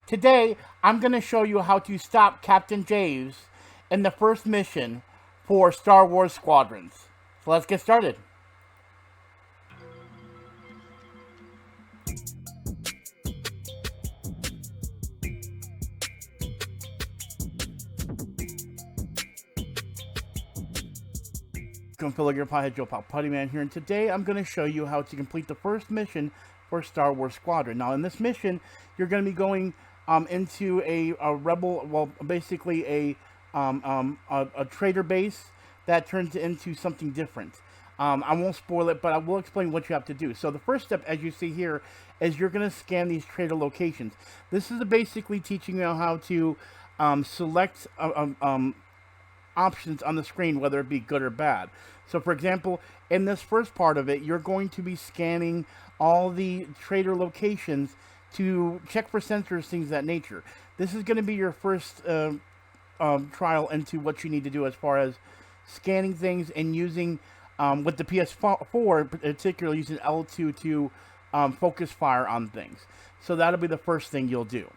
Today, I'm going to show you how to stop Captain Javes in the first mission for Star Wars Squadrons. So let's get started. Fellow your Piehead Joe Pal Puttyman here, and today I'm going to show you how to complete the first mission for Star Wars Squadron. Now, in this mission, you're going to be going into a rebel, well, basically a trader base that turns into something different. I won't spoil it, but I will explain what you have to do. So the first step, as you see here, is you're going to scan these trader locations. This is basically teaching you how to select options on the screen, whether it be good or bad. So for example, in this first part of it, you're going to be scanning all the trader locations to check for sensors, things of that nature. This is going to be your first trial into what you need to do as far as scanning things and using, with the PS4, particularly using L2 to focus fire on things. So that'll be the first thing you'll do.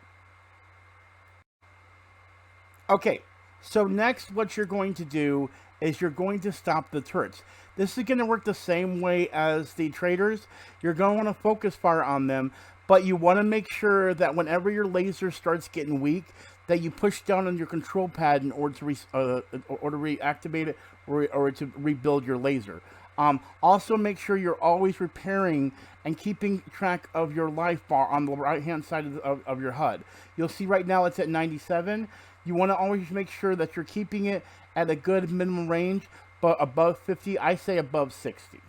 Okay. So next, what you're going to do is you're going to stop the turrets. This is going to work the same way as the traders. You're going to want to focus fire on them, but you want to make sure that whenever your laser starts getting weak, that you push down on your control pad in order to reactivate it or to rebuild your laser. Also, make sure you're always repairing and keeping track of your life bar on the right-hand side of your HUD. You'll see right now it's at 97. You want to always make sure that you're keeping it at a good minimum range, but above 50, I say above 60.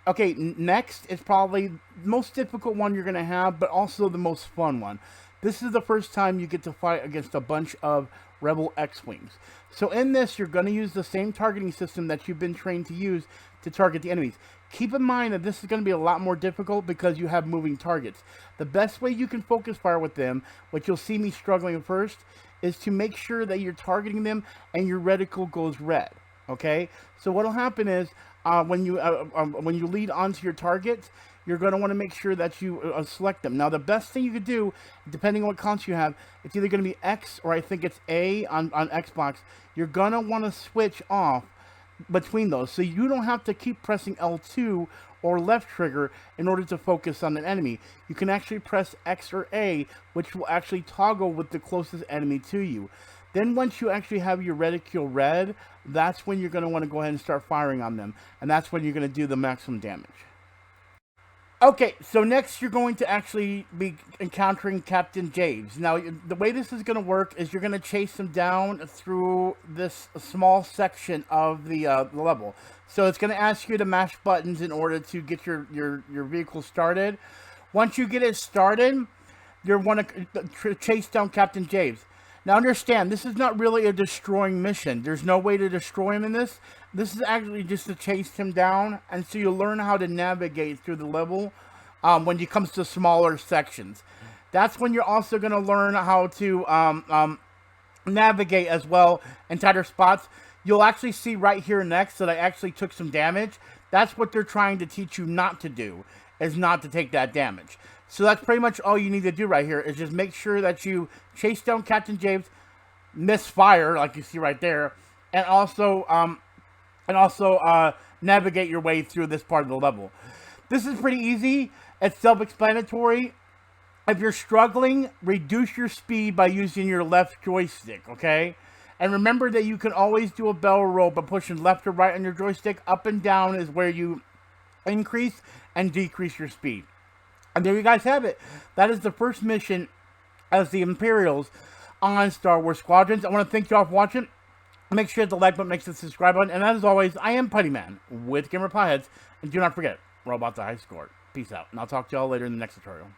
Okay, next is probably the most difficult one you're going to have, but also the most fun one. This is the first time you get to fight against a bunch of Rebel X-Wings. So in this, you're going to use the same targeting system that you've been trained to use to target the enemies. Keep in mind that this is going to be a lot more difficult because you have moving targets. The best way you can focus fire with them, which you'll see me struggling first, is to make sure that you're targeting them and your reticle goes red. Okay? So what will happen is when you lead onto your targets, you're going to want to make sure that you select them. Now, the best thing you could do, depending on what console you have, it's either going to be X or I think it's A on Xbox. You're going to want to switch off between those, so you don't have to keep pressing L2 or left trigger in order to focus on an enemy. You can actually press X or A, which will actually toggle with the closest enemy to you. Then once you actually have your reticule red, that's when you're going to want to go ahead and start firing on them, and that's when you're going to do the maximum damage. Okay, so next you're going to actually be encountering Captain Javes. Now, the way this is going to work is you're going to chase him down through this small section of the level. So it's going to ask you to mash buttons in order to get your vehicle started. Once you get it started, you want to chase down Captain Javes. Now understand, this is not really a destroying mission. There's no way to destroy him in this. This is actually just to chase him down, and so you'll learn how to navigate through the level when it comes to smaller sections. That's when you're also going to learn how to navigate as well in tighter spots. You'll actually see right here next that I actually took some damage. That's what they're trying to teach you not to do, is not to take that damage. So that's pretty much all you need to do right here, is just make sure that you chase down Captain Javes, misfire, like you see right there, and also navigate your way through this part of the level. This is pretty easy. It's self-explanatory. If you're struggling, reduce your speed by using your left joystick, okay? And remember that you can always do a barrel roll by pushing left or right on your joystick. Up and down is where you increase and decrease your speed. And there you guys have it. That is the first mission as the Imperials on Star Wars Squadrons. I want to thank you all for watching. Make sure to hit the like button, make sure to subscribe button. And as always, I am Puttyman with Gamer Pieheads. And do not forget, we're all about the high score. Peace out. And I'll talk to y'all later in the next tutorial.